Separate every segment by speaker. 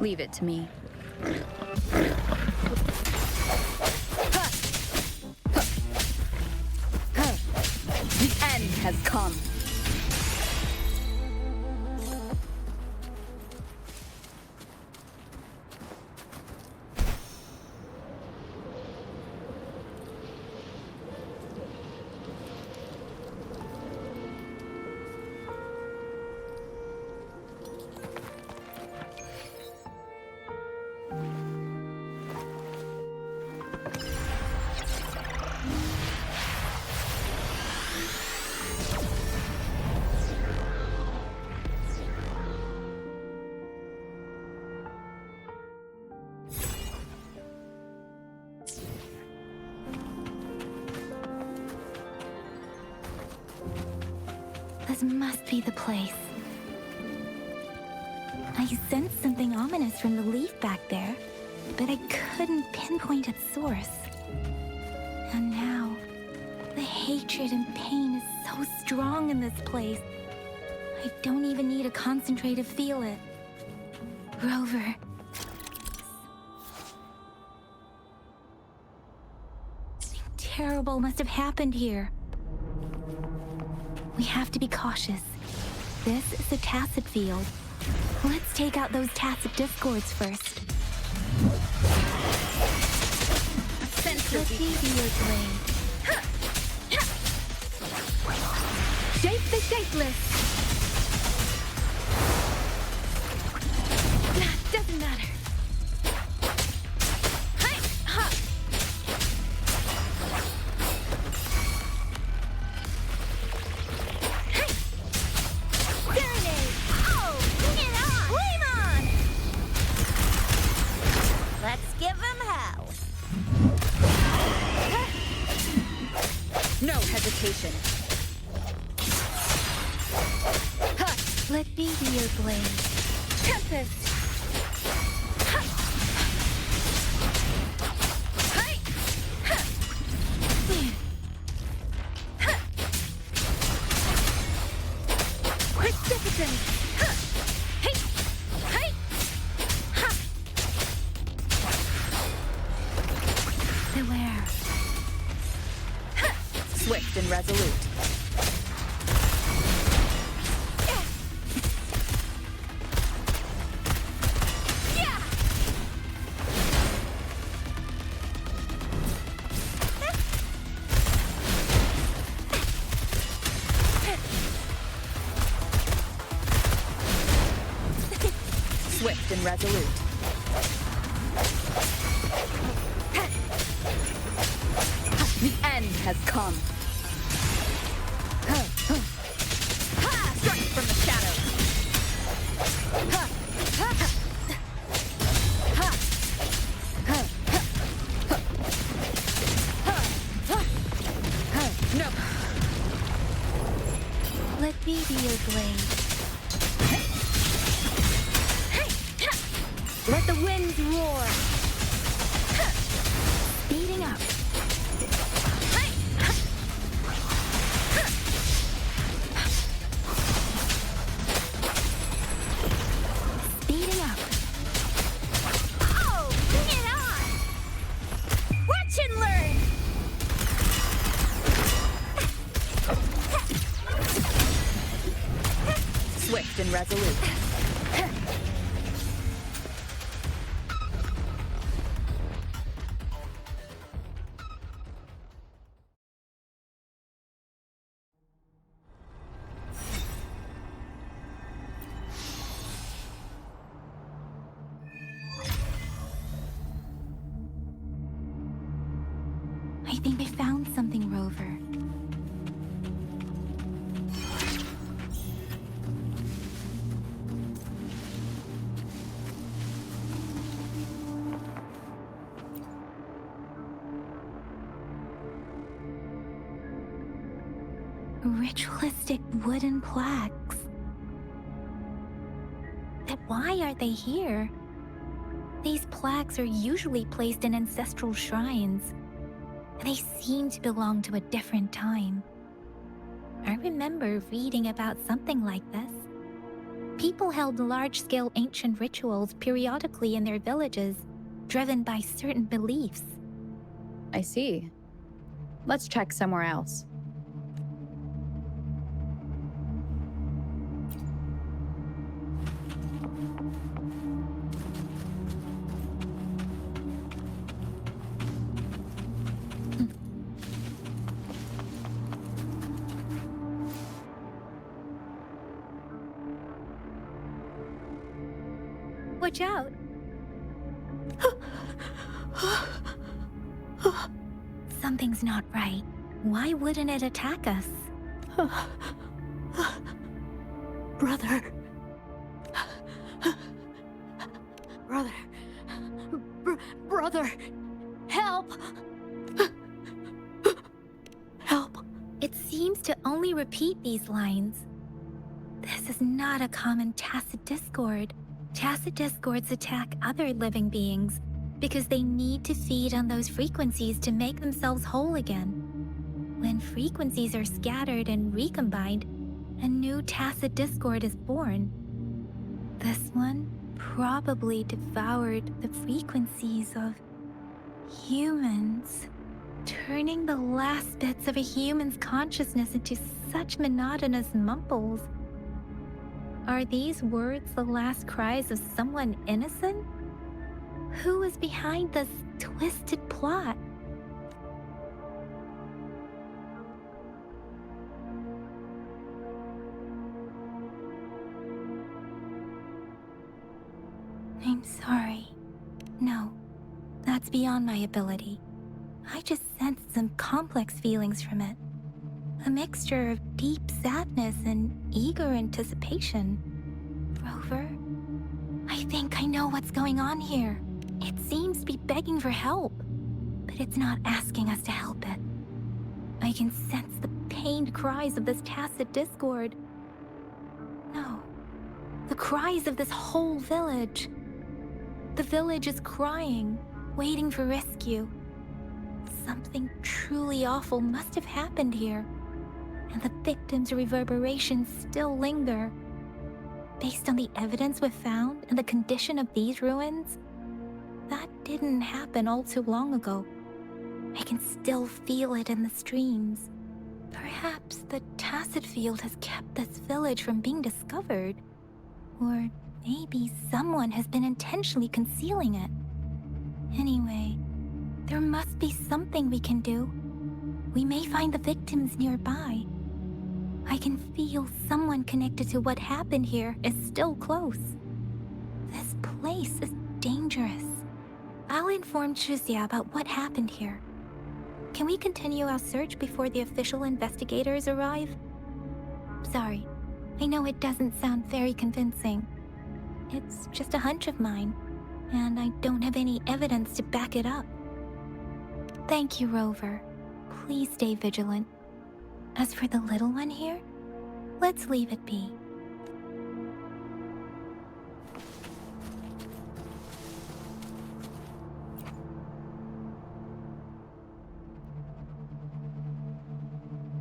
Speaker 1: Leave it to me. The end has come.
Speaker 2: This must be the place. I sensed something ominous from the leaf back there, but I couldn't pinpoint its source. And now, the hatred and pain is so strong in this place. I don't even need to concentrate to feel it. Rover. Something terrible must have happened here. We have to be cautious. This is a tacit field. Let's take out those tacit discords first. Let me be your blade. Shape the shapeless! Doesn't matter.
Speaker 1: No hesitation.
Speaker 2: Let me be your blade. Tempest! Precipitant! Beware.
Speaker 1: Swift and resolute. Swift and resolute. The end has come. Strike from the shadows. No.
Speaker 2: Let me be your blade.
Speaker 1: Let the winds roar.
Speaker 2: Speeding up. Speeding up.
Speaker 1: Oh, bring it on! Watch and learn! Swift and resolute.
Speaker 2: I think I found something, Rover. Ritualistic wooden plaques. But why are they here? These plaques are usually placed in ancestral shrines. They seem to belong to a different time. I remember reading about something like this. People held large-scale ancient rituals periodically in their villages, driven by certain beliefs.
Speaker 3: I see. Let's check somewhere else.
Speaker 2: Watch out! Something's not right. Why wouldn't it attack us?
Speaker 1: Brother. Brother. Brother. Help! Help.
Speaker 2: It seems to only repeat these lines. This is not a common tacit discord. Tacit discords attack other living beings because they need to feed on those frequencies to make themselves whole again. When frequencies are scattered and recombined, a new tacit discord is born. This one probably devoured the frequencies of humans, turning the last bits of a human's consciousness into such monotonous mumbles. Are these words the last cries of someone innocent? Who is behind this twisted plot? I'm sorry. No, that's beyond my ability. I just sensed some complex feelings from it. A mixture of deep sadness and eager anticipation. Rover, I think I know what's going on here. It seems to be begging for help, but it's not asking us to help it. I can sense the pained cries of this tacit discord. No, the cries of this whole village. The village is crying, waiting for rescue. Something truly awful must have happened here, and the victims' reverberations still linger. Based on the evidence we've found and the condition of these ruins, that didn't happen all too long ago. I can still feel it in the streams. Perhaps the tacit field has kept this village from being discovered. Or maybe someone has been intentionally concealing it. Anyway, there must be something we can do. We may find the victims nearby. I can feel someone connected to what happened here is still close. This place is dangerous. I'll inform Shuzia about what happened here. Can we continue our search before the official investigators arrive? Sorry, I know it doesn't sound very convincing. It's just a hunch of mine, and I don't have any evidence to back it up. Thank you, Rover. Please stay vigilant. As for the little one here, let's leave it be.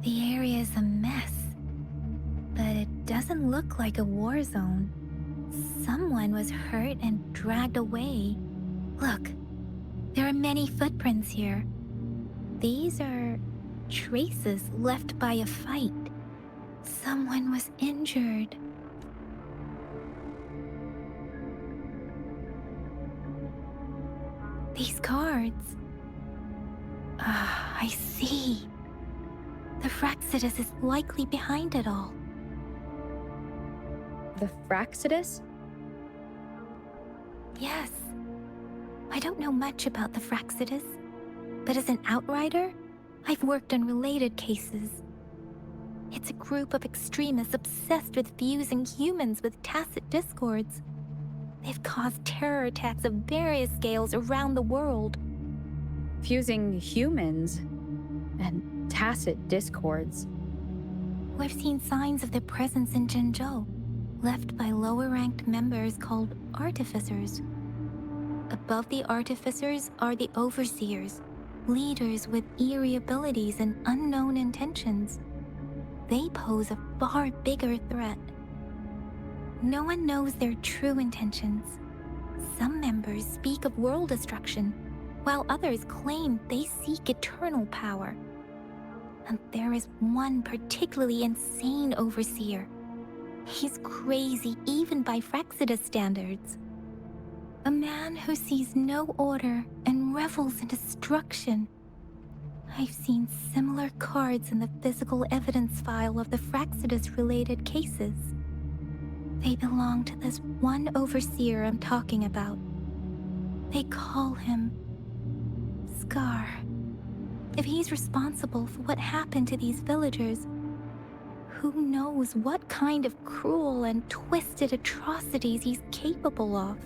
Speaker 2: The area is a mess, but it doesn't look like a war zone. Someone was hurt and dragged away. Look, there are many footprints here. These are traces left by a fight. Someone was injured. These cards. Ah, I see. The Fraxidus is likely behind it all.
Speaker 3: The Fraxidus?
Speaker 2: Yes. I don't know much about the Fraxidus, but as an outrider, I've worked on related cases. It's a group of extremists obsessed with fusing humans with tacit discords. They've caused terror attacks of various scales around the world.
Speaker 3: Fusing humans and tacit discords.
Speaker 2: We've seen signs of their presence in Jinzhou, left by lower-ranked members called artificers. Above the artificers are the overseers, leaders with eerie abilities and unknown intentions. They pose a far bigger threat. no one knows their true intentions. Some members speak of world destruction, while others claim they seek eternal power. And there is one particularly insane overseer. He's crazy even by Frexidus standards. A man who sees no order and revels in destruction. I've seen similar cards in the physical evidence file of the Frexidus-related cases. They belong to this one overseer I'm talking about. They call him Scar. If he's responsible for what happened to these villagers, who knows what kind of cruel and twisted atrocities he's capable of?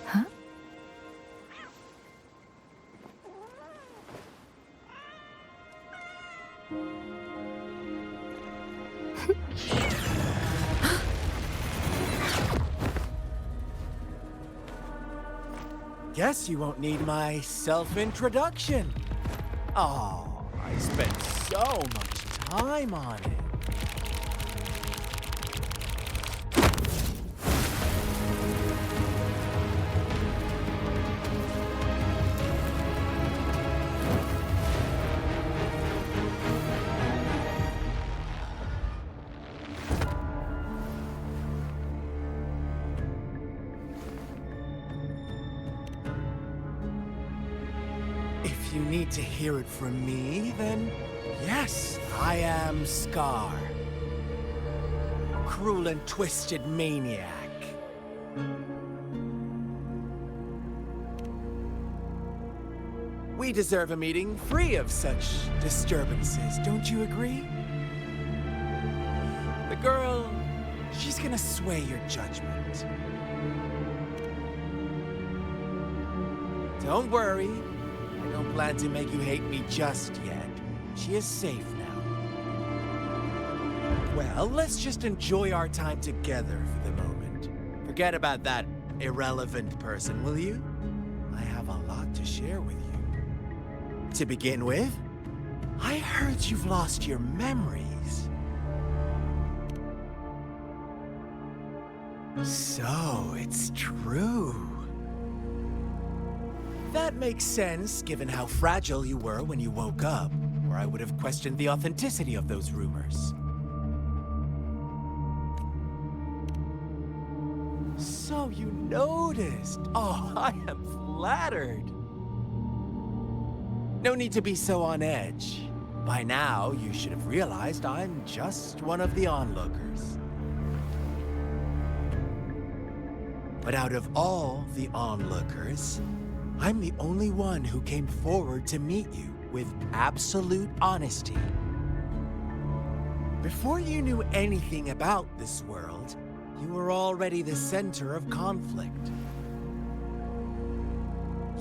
Speaker 2: Huh?
Speaker 4: Guess you won't need my self-introduction. Oh, I spent so much time on it. If you need to hear it from me, then yes, I am Scar. Cruel and twisted maniac. We deserve a meeting free of such disturbances, don't you agree? The girl, she's gonna sway your judgment. Don't worry. I don't plan to make you hate me just yet. She is safe now. Well, let's just enjoy our time together for the moment. Forget about that irrelevant person, will you? I have a lot to share with you. To begin with, I heard you've lost your memories. So, it's true. That makes sense, given how fragile you were when you woke up, or I would have questioned the authenticity of those rumors. So you noticed. Oh, I am flattered. No need to be so on edge. By now, you should have realized I'm just one of the onlookers. But out of all the onlookers, I'm the only one who came forward to meet you with absolute honesty. Before you knew anything about this world, you were already the center of conflict.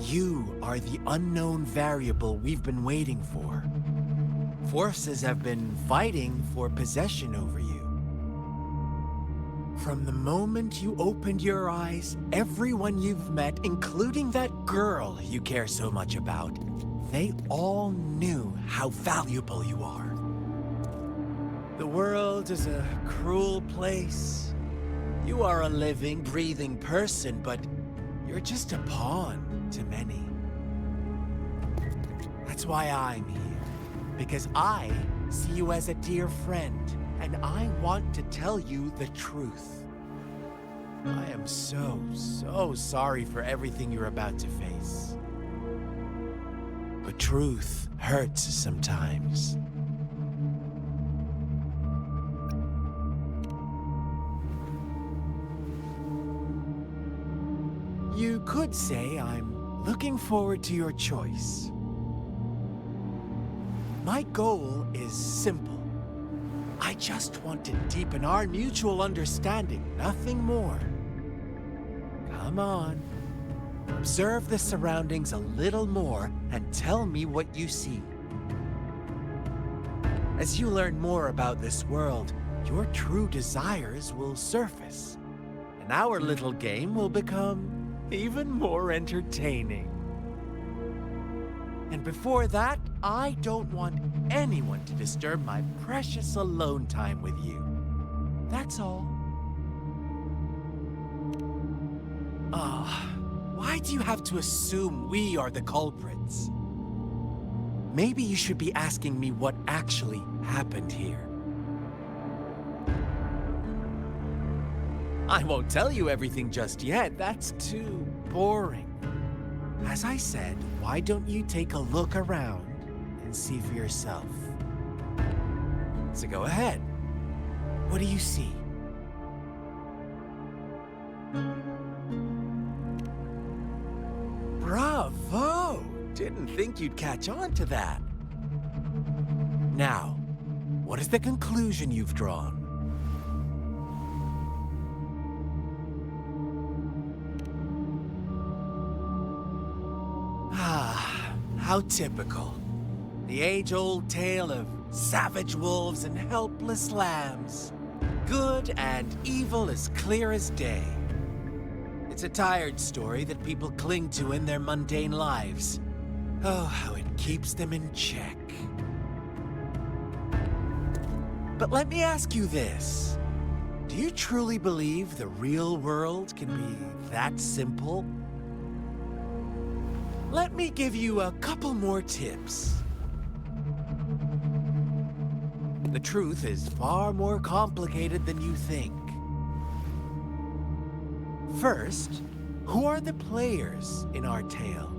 Speaker 4: You are the unknown variable we've been waiting for. Forces have been fighting for possession over you. From the moment you opened your eyes, everyone you've met, including that girl you care so much about, they all knew how valuable you are. The world is a cruel place. You are a living, breathing person, but you're just a pawn to many. That's why I'm here, because I see you as a dear friend. And I want to tell you the truth. I am so sorry for everything you're about to face. But truth hurts sometimes. You could say I'm looking forward to your choice. My goal is simple. I just want to deepen our mutual understanding, nothing more. Come on. Observe the surroundings a little more and tell me what you see. As you learn more about this world, your true desires will surface, and our little game will become even more entertaining. And before that, I don't want anyone to disturb my precious alone time with you. That's all. Why do you have to assume we are the culprits? Maybe you should be asking me what actually happened here. I won't tell you everything just yet. That's too boring. As I said, why don't you take a look around and see for yourself? So go ahead. What do you see? Bravo! Didn't think you'd catch on to that. Now, what is the conclusion you've drawn? How typical. The age-old tale of savage wolves and helpless lambs. Good and evil as clear as day. It's a tired story that people cling to in their mundane lives. Oh, how it keeps them in check. But let me ask you this. Do you truly believe the real world can be that simple? Let me give you a couple more tips. The truth is far more complicated than you think. First, who are the players in our tale?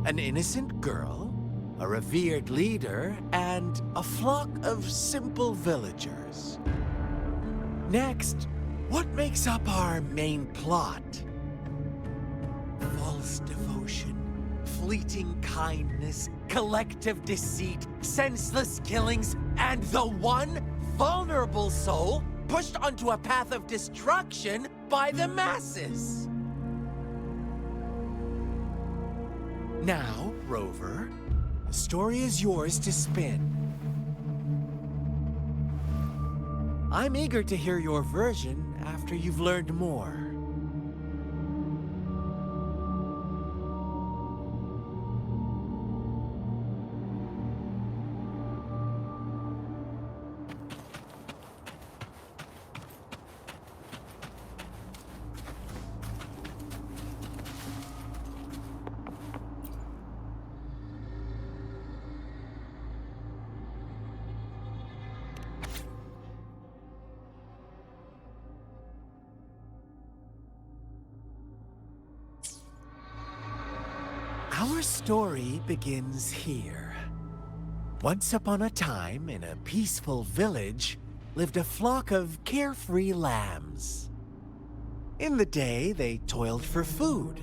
Speaker 4: An innocent girl, a revered leader, and a flock of simple villagers. Next, what makes up our main plot? False devotion, fleeting kindness, collective deceit, senseless killings, and the one vulnerable soul pushed onto a path of destruction by the masses. Now, Rover, the story is yours to spin. I'm eager to hear your version after you've learned more. Our story begins here. Once upon a time, in a peaceful village, lived a flock of carefree lambs. In the day, they toiled for food,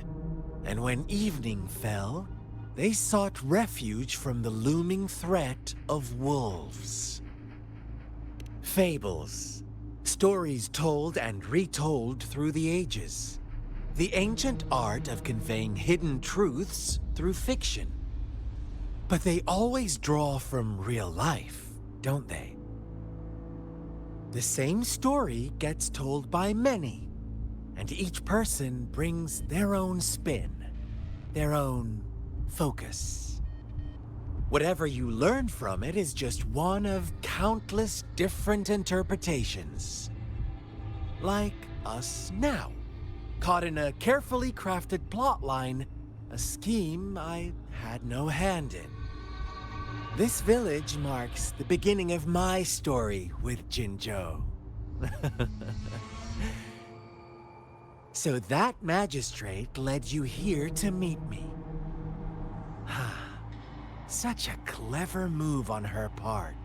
Speaker 4: and when evening fell, they sought refuge from the looming threat of wolves. Fables, stories told and retold through the ages. The ancient art of conveying hidden truths through fiction. But they always draw from real life, don't they? The same story gets told by many, and each person brings their own spin, their own focus. Whatever you learn from it is just one of countless different interpretations. Like us now. Caught in a carefully crafted plotline, a scheme I had no hand in. This village marks the beginning of my story with Jinzhou. So that magistrate led you here to meet me. Such a clever move on her part.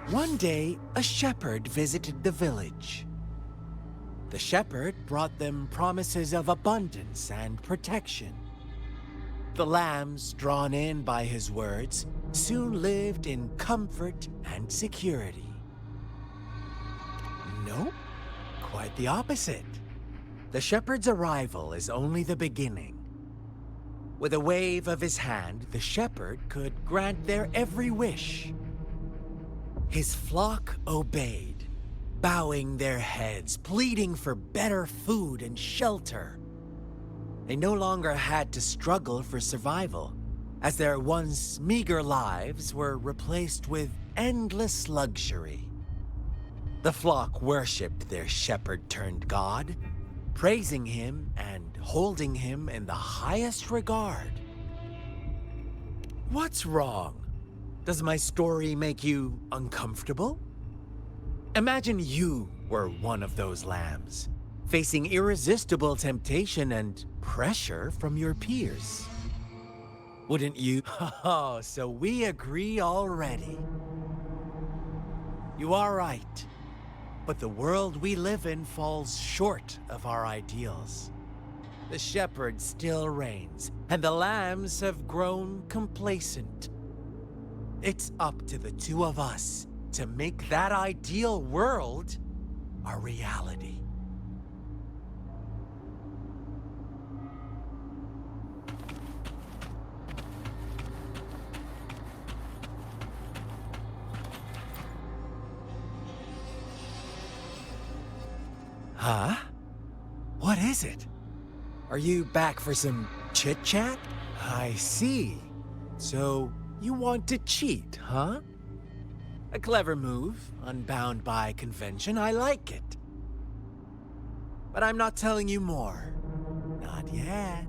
Speaker 4: One day, a shepherd visited the village. The shepherd brought them promises of abundance and protection. The lambs, drawn in by his words, soon lived in comfort and security. Nope, quite the opposite. The shepherd's arrival is only the beginning. With a wave of his hand, the shepherd could grant their every wish. His flock obeyed, bowing their heads, pleading for better food and shelter. They no longer had to struggle for survival, as their once meager lives were replaced with endless luxury. The flock worshipped their shepherd-turned-god, praising him and holding him in the highest regard. What's wrong? Does my story make you uncomfortable? Imagine you were one of those lambs, facing irresistible temptation and pressure from your peers. Wouldn't you? Oh, so we agree already. You are right, but the world we live in falls short of our ideals. The shepherd still reigns, and the lambs have grown complacent. It's up to the two of us to make that ideal world a reality. Huh? What is it? Are you back for some chit-chat? I see. So, you want to cheat, huh? A clever move, unbound by convention. I like it. But I'm not telling you more. Not yet.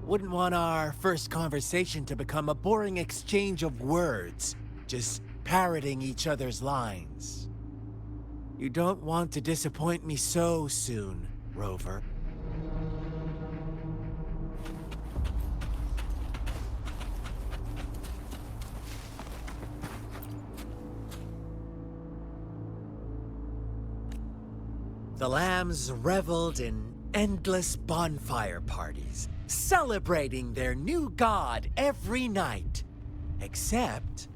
Speaker 4: Wouldn't want our first conversation to become a boring exchange of words, just parroting each other's lines. You don't want to disappoint me so soon, Rover. The lambs reveled in endless bonfire parties, celebrating their new god every night, except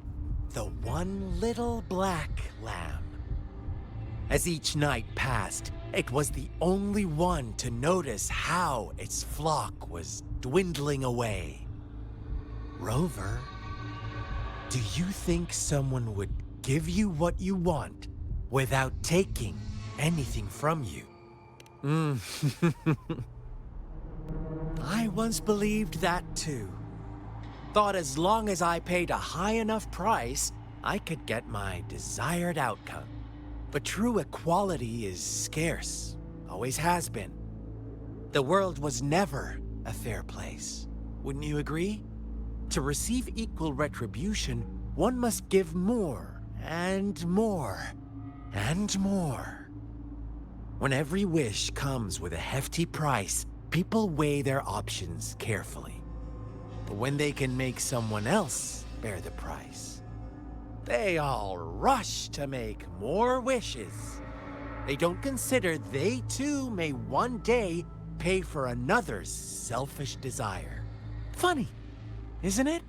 Speaker 4: the one little black lamb. As each night passed, it was the only one to notice how its flock was dwindling away. Rover, do you think someone would give you what you want without taking anything from you? I once believed that too. Thought as long as I paid a high enough price, I could get my desired outcome. But true equality is scarce, always has been. The world was never a fair place. Wouldn't you agree? To receive equal retribution, one must give more, and more, and more. When every wish comes with a hefty price, people weigh their options carefully. But when they can make someone else bear the price, they all rush to make more wishes. They don't consider they too may one day pay for another's selfish desire. Funny, isn't it?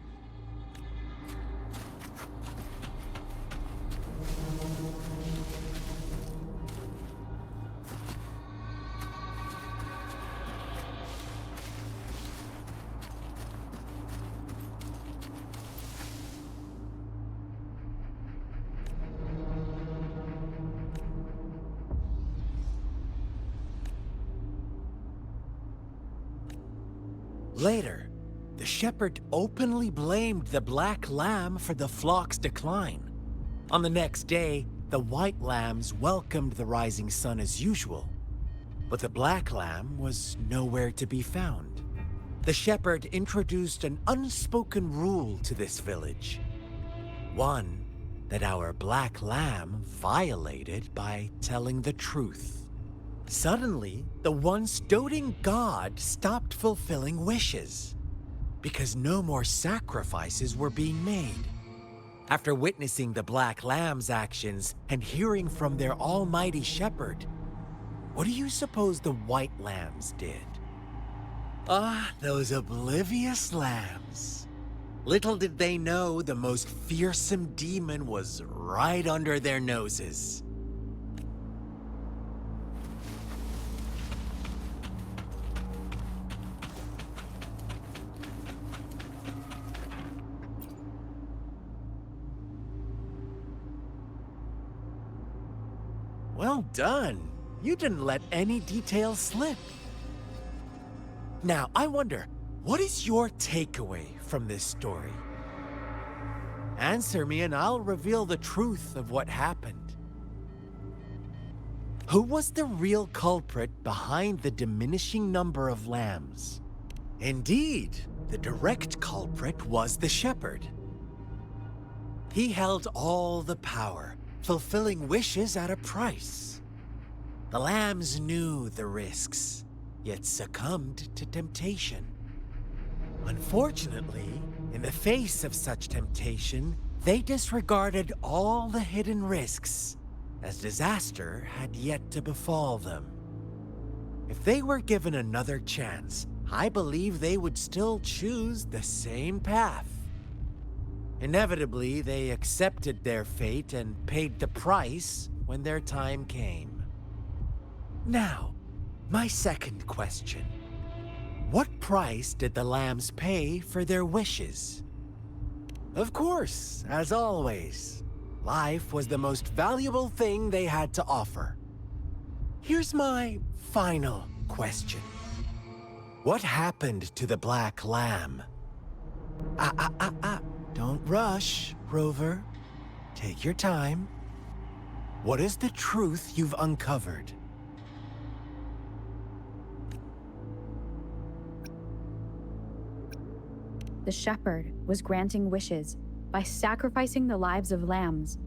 Speaker 4: Later, the shepherd openly blamed the black lamb for the flock's decline. On the next day, the white lambs welcomed the rising sun as usual, but the black lamb was nowhere to be found. The shepherd introduced an unspoken rule to this village. One that our black lamb violated by telling the truth. Suddenly, the once doting god stopped fulfilling wishes, because no more sacrifices were being made. After witnessing the Black Lamb's actions and hearing from their almighty shepherd, what do you suppose the White Lambs did? Ah, those oblivious lambs. Little did they know the most fearsome demon was right under their noses. Well done. You didn't let any details slip. Now, I wonder, what is your takeaway from this story? Answer me and I'll reveal the truth of what happened. Who was the real culprit behind the diminishing number of lambs? Indeed, the direct culprit was the shepherd. He held all the power, fulfilling wishes at a price. The lambs knew the risks, yet succumbed to temptation. Unfortunately, in the face of such temptation, they disregarded all the hidden risks, as disaster had yet to befall them. If they were given another chance, I believe they would still choose the same path. Inevitably, they accepted their fate and paid the price when their time came. Now, my second question. What price did the lambs pay for their wishes? Of course, as always, life was the most valuable thing they had to offer. Here's my final question. What happened to the Black Lamb? Don't rush, Rover. Take your time. What is the truth you've uncovered?
Speaker 3: The shepherd was granting wishes by sacrificing the lives of lambs.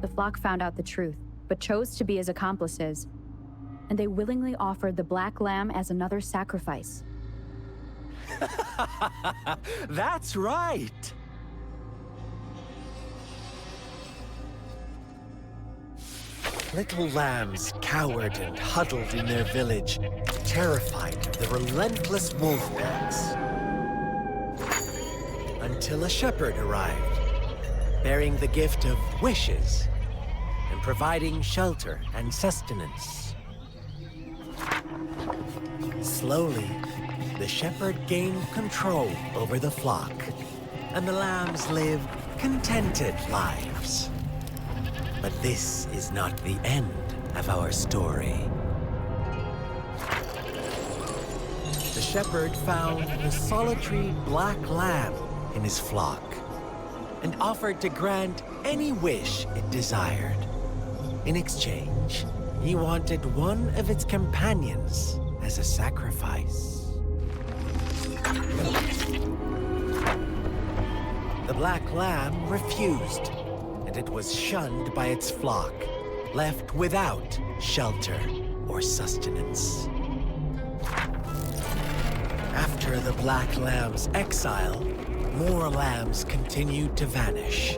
Speaker 3: The flock found out the truth, but chose to be his accomplices, and they willingly offered the Black Lamb as another sacrifice.
Speaker 4: That's right! Little lambs cowered and huddled in their village, terrified of the relentless wolf packs. Until a shepherd arrived, bearing the gift of wishes and providing shelter and sustenance. Slowly, the shepherd gained control over the flock, and the lambs lived contented lives. But this is not the end of our story. The shepherd found the solitary black lamb in his flock and offered to grant any wish it desired. In exchange, he wanted one of its companions as a sacrifice. The black lamb refused, and it was shunned by its flock, left without shelter or sustenance. After the black lamb's exile, more lambs continued to vanish.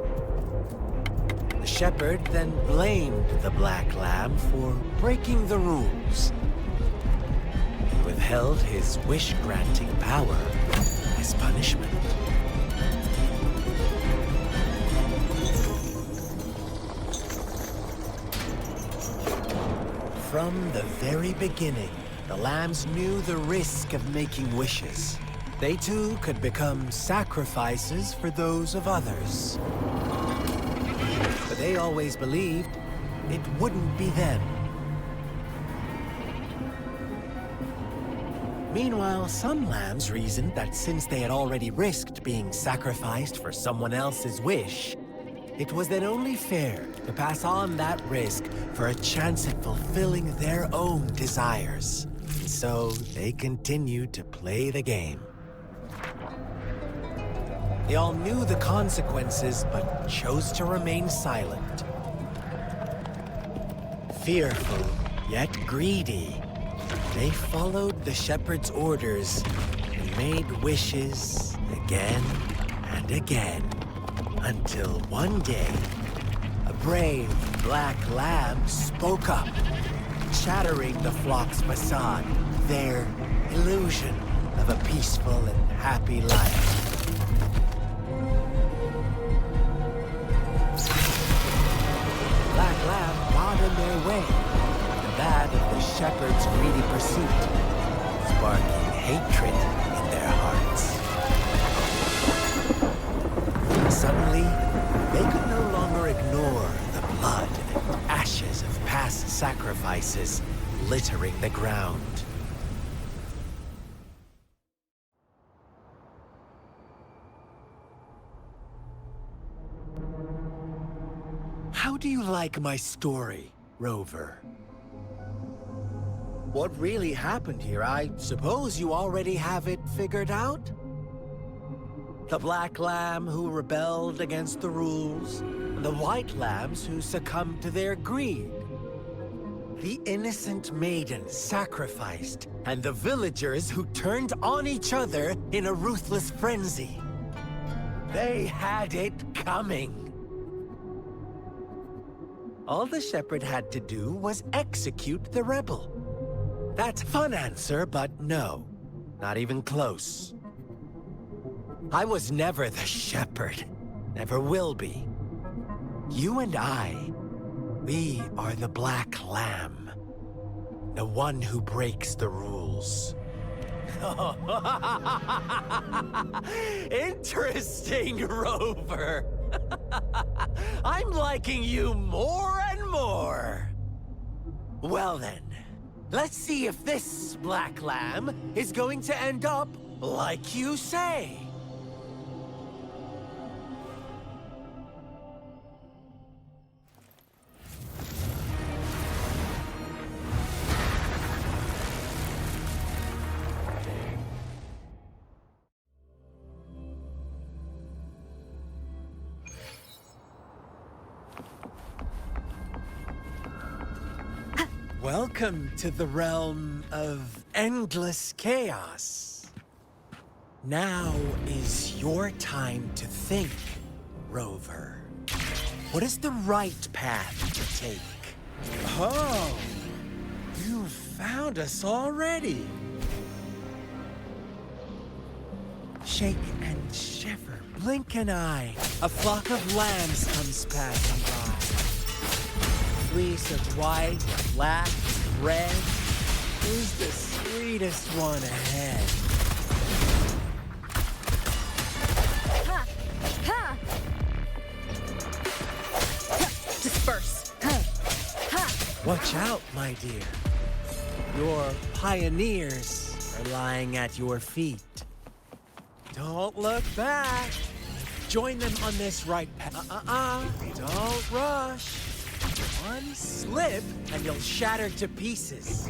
Speaker 4: The shepherd then blamed the black lamb for breaking the rules, and withheld his wish-granting power as punishment. From the very beginning, the lambs knew the risk of making wishes. They too could become sacrifices for those of others. But they always believed it wouldn't be them. Meanwhile, some lambs reasoned that since they had already risked being sacrificed for someone else's wish, it was then only fair to pass on that risk for a chance at fulfilling their own desires. And so they continued to play the game. They all knew the consequences, but chose to remain silent. Fearful, yet greedy, they followed the shepherd's orders and made wishes again and again. Until one day, a brave black lamb spoke up, shattering the flock's facade, their illusion of a peaceful and happy life. Black lamb got in their way, and that of the shepherd's greedy pursuit, sparking hatred in their hearts. Suddenly, they could no longer ignore the blood and ashes of past sacrifices littering the ground. How do you like my story, Rover? What really happened here? I suppose you already have it figured out? The black lamb who rebelled against the rules, and the white lambs who succumbed to their greed. The innocent maiden sacrificed, and the villagers who turned on each other in a ruthless frenzy. They had it coming. All the shepherd had to do was execute the rebel. That's a fun answer, but no, not even close. I was never the shepherd, never will be. You and I, we are the black lamb, the one who breaks the rules. Interesting, Rover. I'm liking you more and more. Well then, let's see if this black lamb is going to end up like you say. Welcome to the realm of endless chaos. Now is your time to think, Rover. What is the right path to take? Oh, you found us already. Shake and shiver, blink an eye. A flock of lambs comes passing by. Fleece of white, black, red. Who's the sweetest one ahead?
Speaker 1: Ha! Ha! Disperse. Ha! Ha!
Speaker 4: Watch out, my dear. Your pioneers are lying at your feet. Don't look back. Join them on this right path. Don't rush. One slip, and you'll shatter to pieces.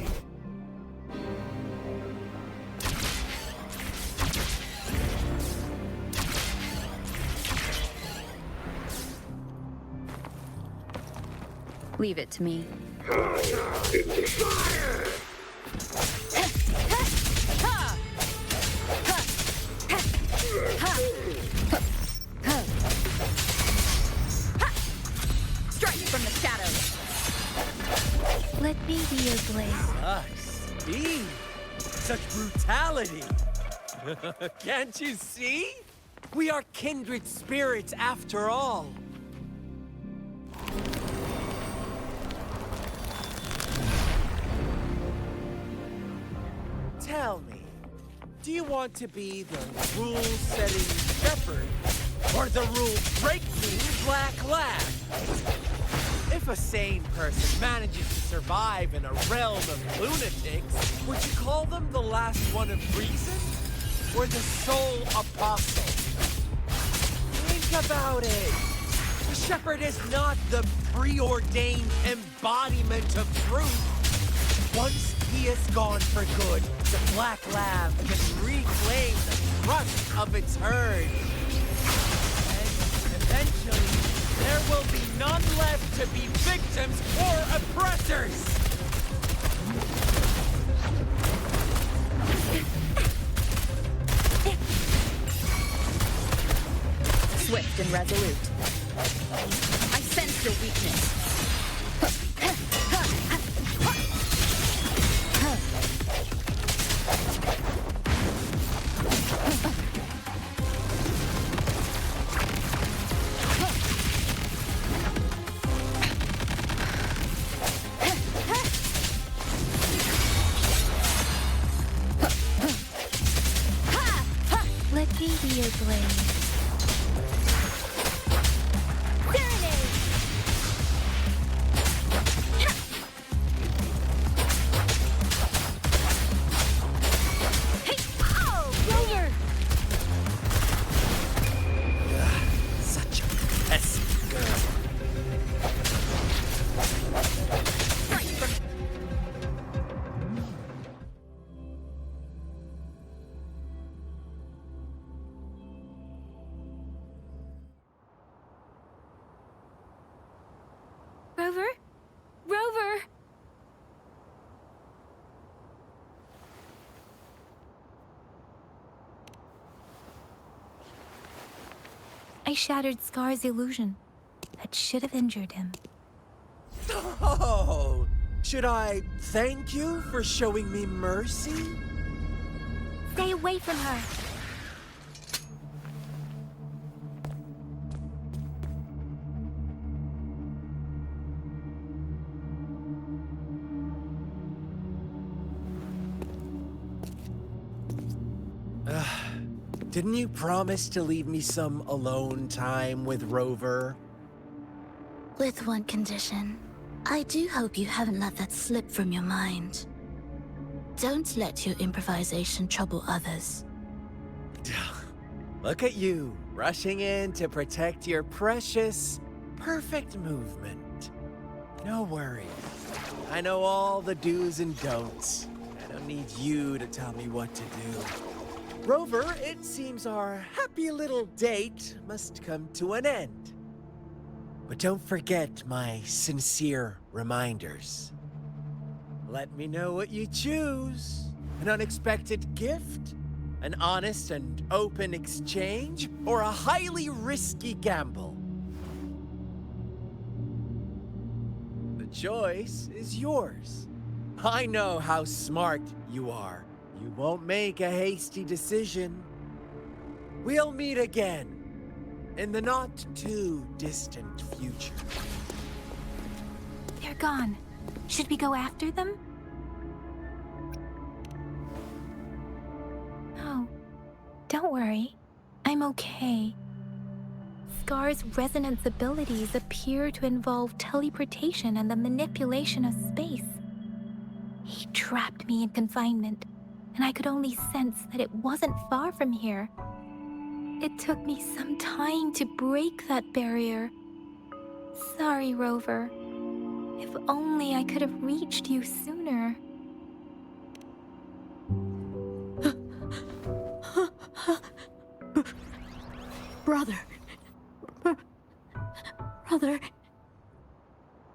Speaker 3: Leave it to me.
Speaker 2: Let me be your blade.
Speaker 4: Such speed, such brutality. Can't you see? We are kindred spirits after all. Tell me, do you want to be the rule-setting shepherd or the rule-breaking black lamb? If a sane person manages to survive in a realm of lunatics, would you call them the last one of reason? Or the sole apostle? Think about it. The shepherd is not the preordained embodiment of truth. Once he is gone for good, the black lamb can reclaim the trust of its herd. And eventually, there will be none left to be victims or oppressors!
Speaker 3: swift and resolute. I sense your weakness.
Speaker 2: Let me be your blade. Serenade! Hey! Oh! Rover!
Speaker 4: Such a pesky girl.
Speaker 2: Rover? Rover! I shattered Scar's illusion. That should have injured him.
Speaker 4: Oh, should I thank you for showing me mercy?
Speaker 2: Stay away from her!
Speaker 4: Didn't you promise to leave me some alone time with Rover?
Speaker 5: With one condition. I do hope you haven't let that slip from your mind. Don't let your improvisation trouble others.
Speaker 4: Look at you, rushing in to protect your precious, perfect movement. No worries. I know all the do's and don'ts. I don't need you to tell me what to do. Rover, it seems our happy little date must come to an end. But don't forget my sincere reminders. Let me know what you choose. An unexpected gift? An honest and open exchange? Or a highly risky gamble? The choice is yours. I know how smart you are. You won't make a hasty decision. We'll meet again in the not-too-distant future.
Speaker 2: They're gone. Should we go after them? No. Don't worry. I'm okay. Scar's resonance abilities appear to involve teleportation and the manipulation of space. He trapped me in confinement, and I could only sense that it wasn't far from here. It took me some time to break that barrier. Sorry, Rover. If only I could have reached you sooner.
Speaker 5: Brother. Brother.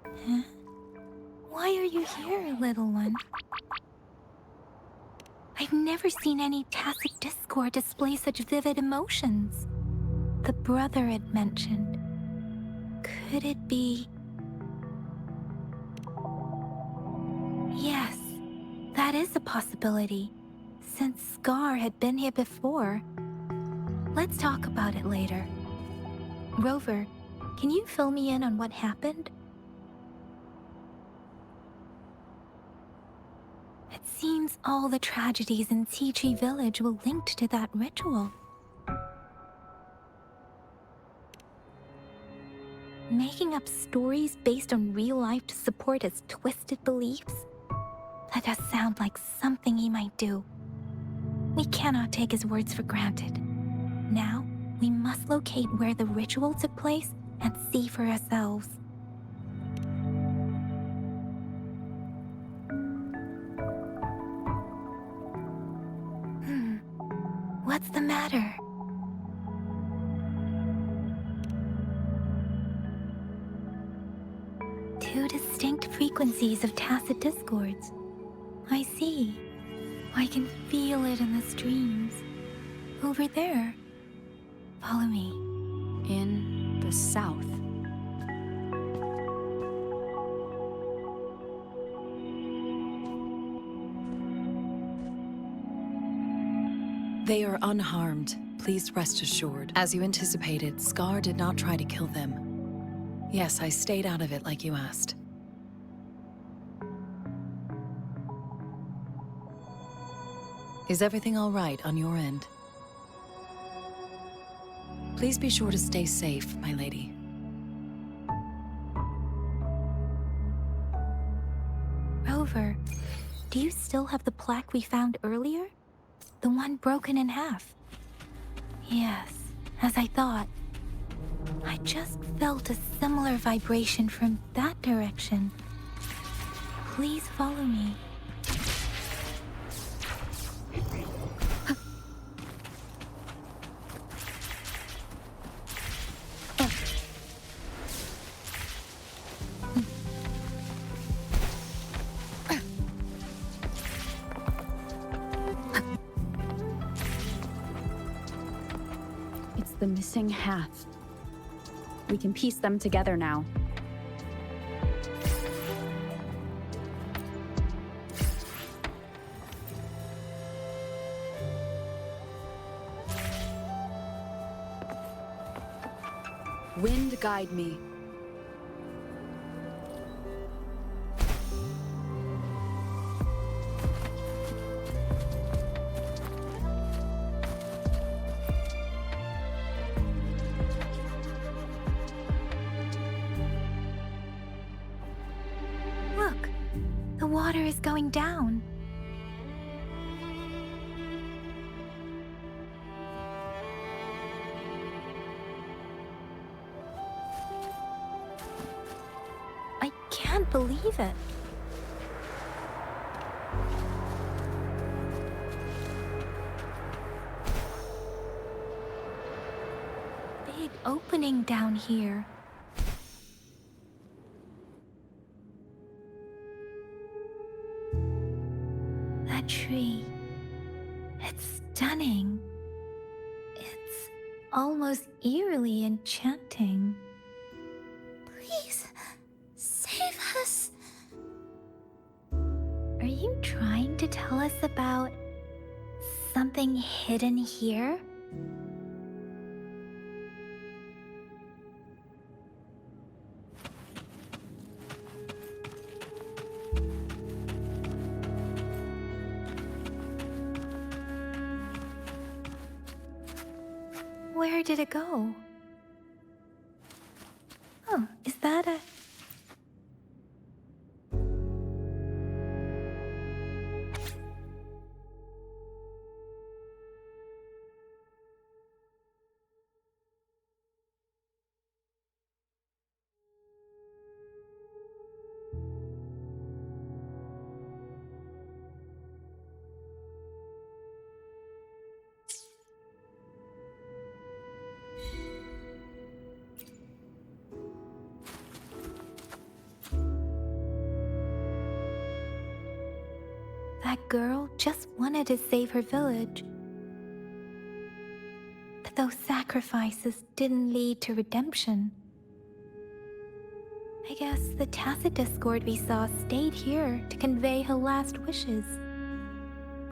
Speaker 2: Huh? Why are you here, little one? I've never seen any tacit discord display such vivid emotions. The brother it mentioned. Could it be... Yes, that is a possibility, since Scar had been here before. Let's talk about it later. Rover, can you fill me in on what happened? It seems all the tragedies in Tea Village were linked to that ritual. Making up stories based on real life to support his twisted beliefs? That does sound like something he might do. We cannot take his words for granted. Now, we must locate where the ritual took place and see for ourselves. What's the matter? Two distinct frequencies of tacit discords. I see. I can feel it in the streams. Over there. Follow me.
Speaker 3: in the south.
Speaker 6: They are unharmed, please rest assured. As you anticipated, Scar did not try to kill them. Yes, I stayed out of it like you asked. Is everything all right on your end? Please be sure to stay safe, my lady.
Speaker 2: Rover, do you still have the plaque we found earlier? The one broken in half? Yes, as I thought. I just felt a similar vibration from that direction. Please follow me.
Speaker 3: It's the missing half. We can piece them together now. Wind guide me.
Speaker 2: Look, the water is going down. I can't believe it. Big opening down here. That tree. It's stunning. It's almost eerily enchanting.
Speaker 5: Please, save us.
Speaker 2: Are you trying to tell us about something hidden here? Where did it go? Oh, is that a... That girl just wanted to save her village. But those sacrifices didn't lead to redemption. I guess the tacit discord we saw stayed here to convey her last wishes.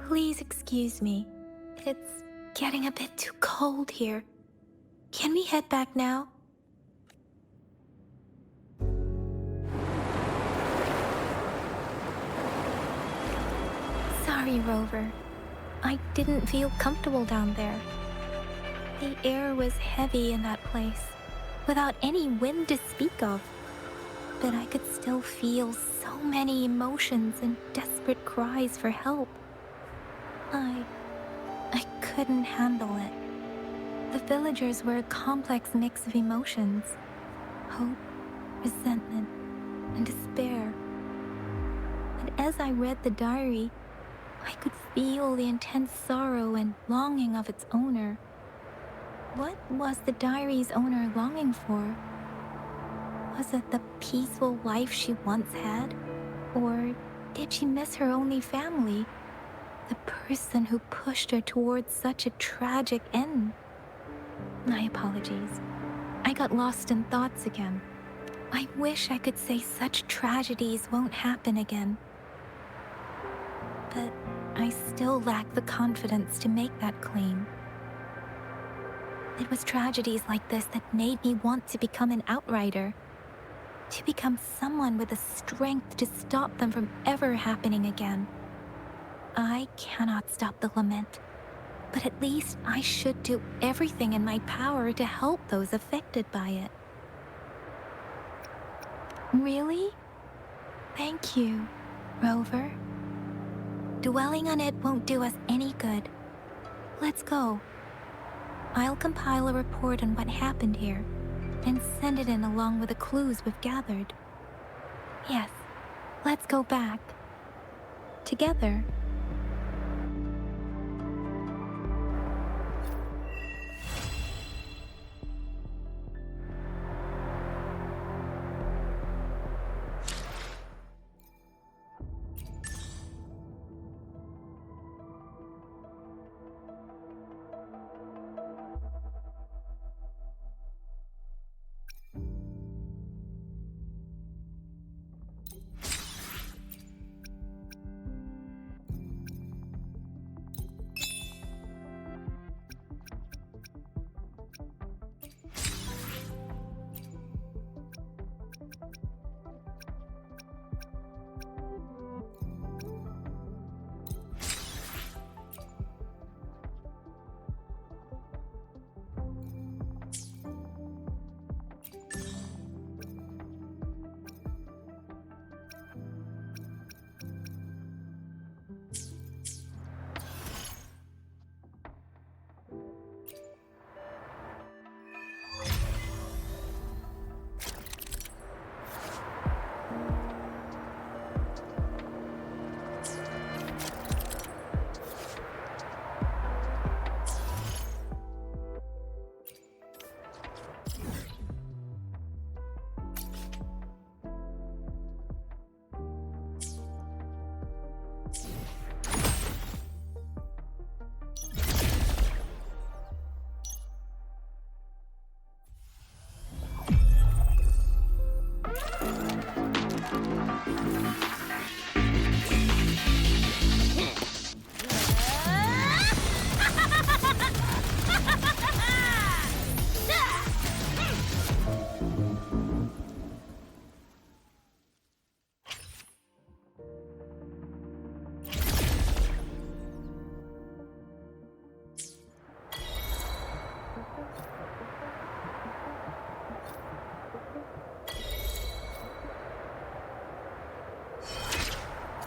Speaker 2: Please excuse me. It's getting a bit too cold here. Can we head back now? Sorry, Rover. I didn't feel comfortable down there. The air was heavy in that place, without any wind to speak of. But I could still feel so many emotions and desperate cries for help. I couldn't handle it. The villagers were a complex mix of emotions. Hope, resentment, and despair. And as I read the diary, I could feel the intense sorrow and longing of its owner. What was the diary's owner longing for? Was it the peaceful life she once had? Or did she miss her only family? The person who pushed her towards such a tragic end? My apologies. I got lost in thoughts again. I wish I could say such tragedies won't happen again. But I still lack the confidence to make that claim. It was tragedies like this that made me want to become an outrider. To become someone with the strength to stop them from ever happening again. I cannot stop the lament, but at least I should do everything in my power to help those affected by it. Really? Thank you, Rover. Dwelling on it won't do us any good. Let's go. I'll compile a report on what happened here and send it in along with the clues we've gathered. Yes, let's go back. Together,